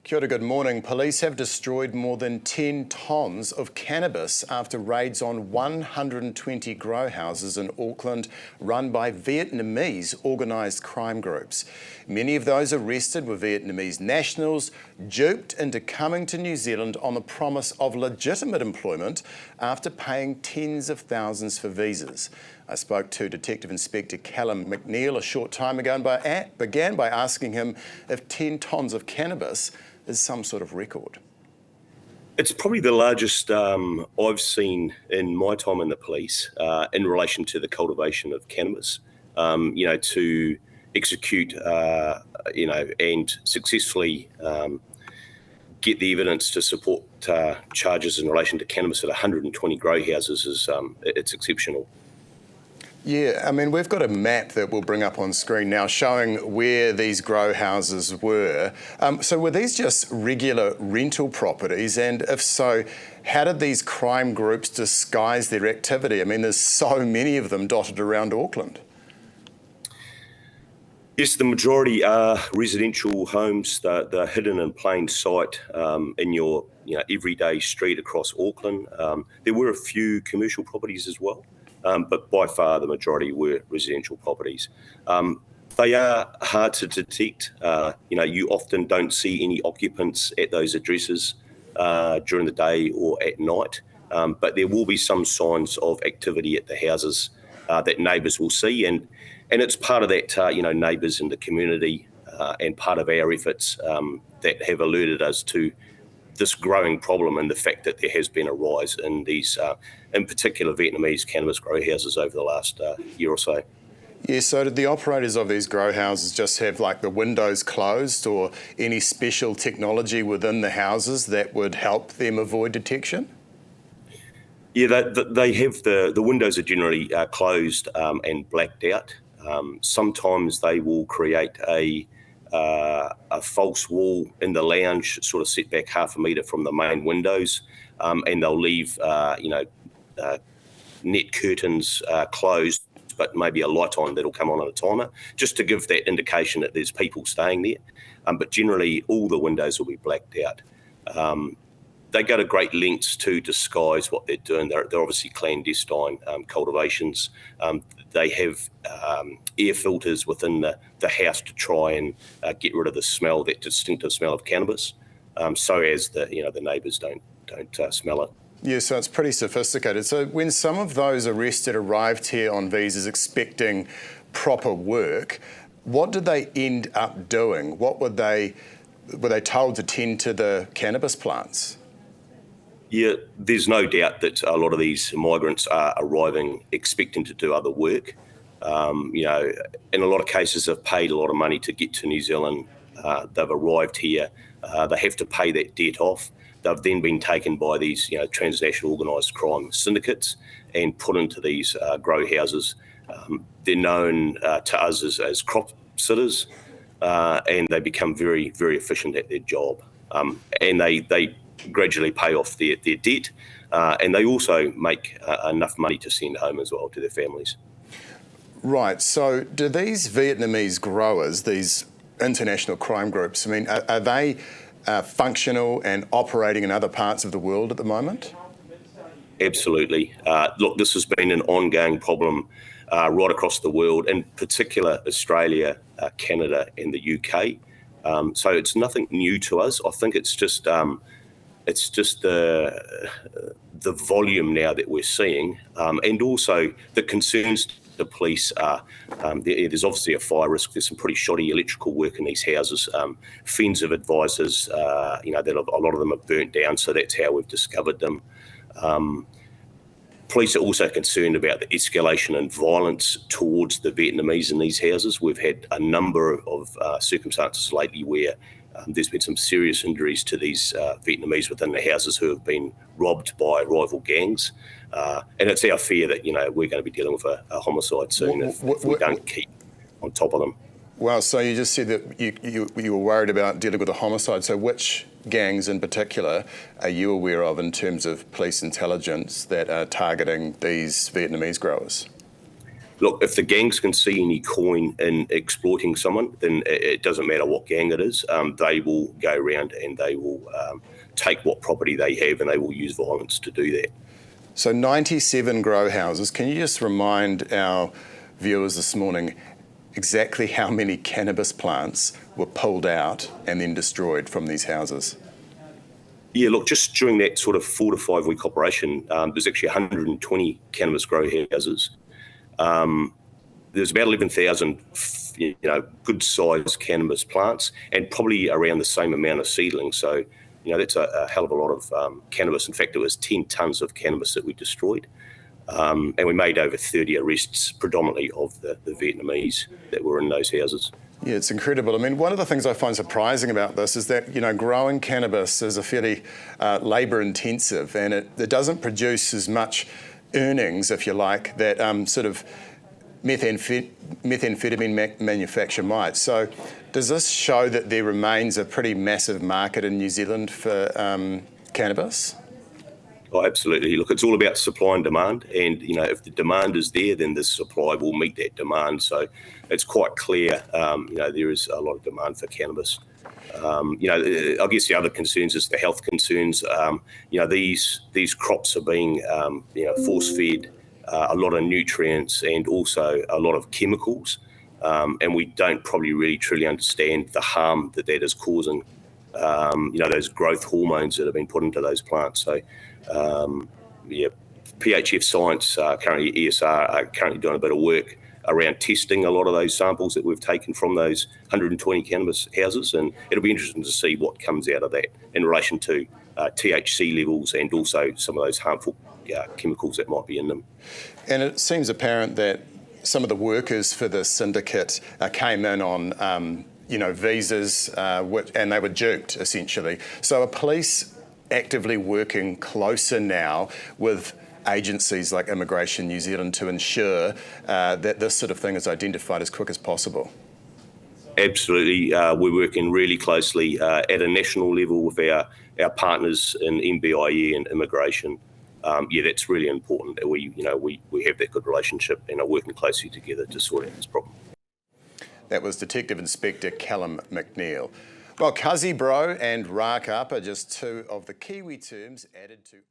Kia ora, good morning. Police have destroyed more than 10 tonnes of cannabis after raids on 120 grow houses in Auckland run by Vietnamese organised crime groups. Many of those arrested were Vietnamese nationals duped into coming to New Zealand on the promise of legitimate employment after paying tens of thousands for visas. I spoke to Detective Inspector Callum McNeill a short time ago and began by asking him if 10 tonnes of cannabis is some sort of record. It's probably the largest I've seen in my time in the police in relation to the cultivation of cannabis. To execute, and successfully get the evidence to support charges in relation to cannabis at 120 grow houses is it's exceptional. Yeah, I mean, we've got a map that we'll bring up on screen now showing where these grow houses were. So were these just regular rental properties? And if so, how did these crime groups disguise their activity? I mean, there's so many of them dotted around Auckland. Yes, the majority are residential homes. They're hidden in plain sight in your everyday street across Auckland. There were a few commercial properties as well. But by far the majority were residential properties. They are hard to detect. You often don't see any occupants at those addresses during the day or at night, but there will be some signs of activity at the houses that neighbours will see, and it's part of that, neighbours in the community and part of our efforts that have alerted us to this growing problem and the fact that there has been a rise in these, in particular Vietnamese cannabis grow houses over the last year or so. Yeah, so did the operators of these grow houses just have like the windows closed or any special technology within the houses that would help them avoid detection? Yeah, they have the windows are generally closed and blacked out. Sometimes they will create a false wall in the lounge, sort of set back half a metre from the main windows, and they'll leave, net curtains closed, but maybe a light on that'll come on a timer, just to give that indication that there's people staying there. But generally, all the windows will be blacked out. They go to great lengths to disguise what they're doing. They're obviously clandestine cultivations. They have air filters within the house to try and get rid of the smell, that distinctive smell of cannabis, so as the neighbours don't smell it. Yeah, so it's pretty sophisticated. So when some of those arrested arrived here on visas expecting proper work, what did they end up doing? What were they told to tend to the cannabis plants? Yeah, there's no doubt that a lot of these migrants are arriving expecting to do other work. In a lot of cases, they've paid a lot of money to get to New Zealand. They've arrived here. They have to pay that debt off. They've then been taken by these, transnational organised crime syndicates and put into these grow houses. They're known to us as crop sitters, and they become very, very efficient at their job. And they gradually pay off their debt, and they also make enough money to send home as well to their families. Right, so do these Vietnamese growers, these international crime groups, I mean, are they functional and operating in other parts of the world at the moment? Absolutely. Look, this has been an ongoing problem right across the world, in particular Australia, Canada and the UK. So it's nothing new to us. I think it's just the volume now that we're seeing, and also the concerns the police are. There's obviously a fire risk. There's some pretty shoddy electrical work in these houses. Friends of advisors, that a lot of them are burnt down, so that's how we've discovered them. Police are also concerned about the escalation in violence towards the Vietnamese in these houses. We've had a number of circumstances lately where there's been some serious injuries to these Vietnamese within the houses who have been robbed by rival gangs. And it's our fear that, we're going to be dealing with a homicide soon if we don't keep on top of them. Well, so you just said that you were worried about dealing with a homicide. So which gangs in particular are you aware of in terms of police intelligence that are targeting these Vietnamese growers? Look, if the gangs can see any coin in exploiting someone, then it doesn't matter what gang it is. They will go around and they will take what property they have, and they will use violence to do that. So 97 grow houses. Can you just remind our viewers this morning exactly how many cannabis plants were pulled out and then destroyed from these houses? Yeah, look, just during that sort of 4 to 5 week operation, there's actually 120 cannabis grow houses. There's about 11,000, good sized cannabis plants, and probably around the same amount of seedlings. So, that's a hell of a lot of cannabis. In fact, it was 10 tonnes of cannabis that we destroyed. And we made over 30 arrests, predominantly of the Vietnamese that were in those houses. Yeah, it's incredible. I mean, one of the things I find surprising about this is that, growing cannabis is a fairly labour intensive, and it doesn't produce as much earnings, if you like, that sort of methamphetamine manufacture might. So does this show that there remains a pretty massive market in New Zealand for cannabis? Oh, absolutely. Look, it's all about supply and demand, and if the demand is there, then the supply will meet that demand. So it's quite clear, there is a lot of demand for cannabis. I guess the other concerns is the health concerns. These crops are being, force-fed a lot of nutrients and also a lot of chemicals, and we don't probably really truly understand the harm that is causing. Those growth hormones that have been put into those plants. So, PHF Science, currently ESR, are currently doing a bit of work around testing a lot of those samples that we've taken from those 120 cannabis houses, and it'll be interesting to see what comes out of that in relation to THC levels and also some of those harmful chemicals that might be in them. And it seems apparent that some of the workers for the syndicate came in on visas, and they were duped, essentially. So are police actively working closer now with agencies like Immigration New Zealand to ensure that this sort of thing is identified as quick as possible? Absolutely. We're working really closely at a national level with our partners in MBIE and Immigration. That's really important that we have that good relationship and are working closely together to sort out this problem. That was Detective Inspector Callum McNeill. Well, Cuzzy Bro and Rack Up are just two of the Kiwi terms added to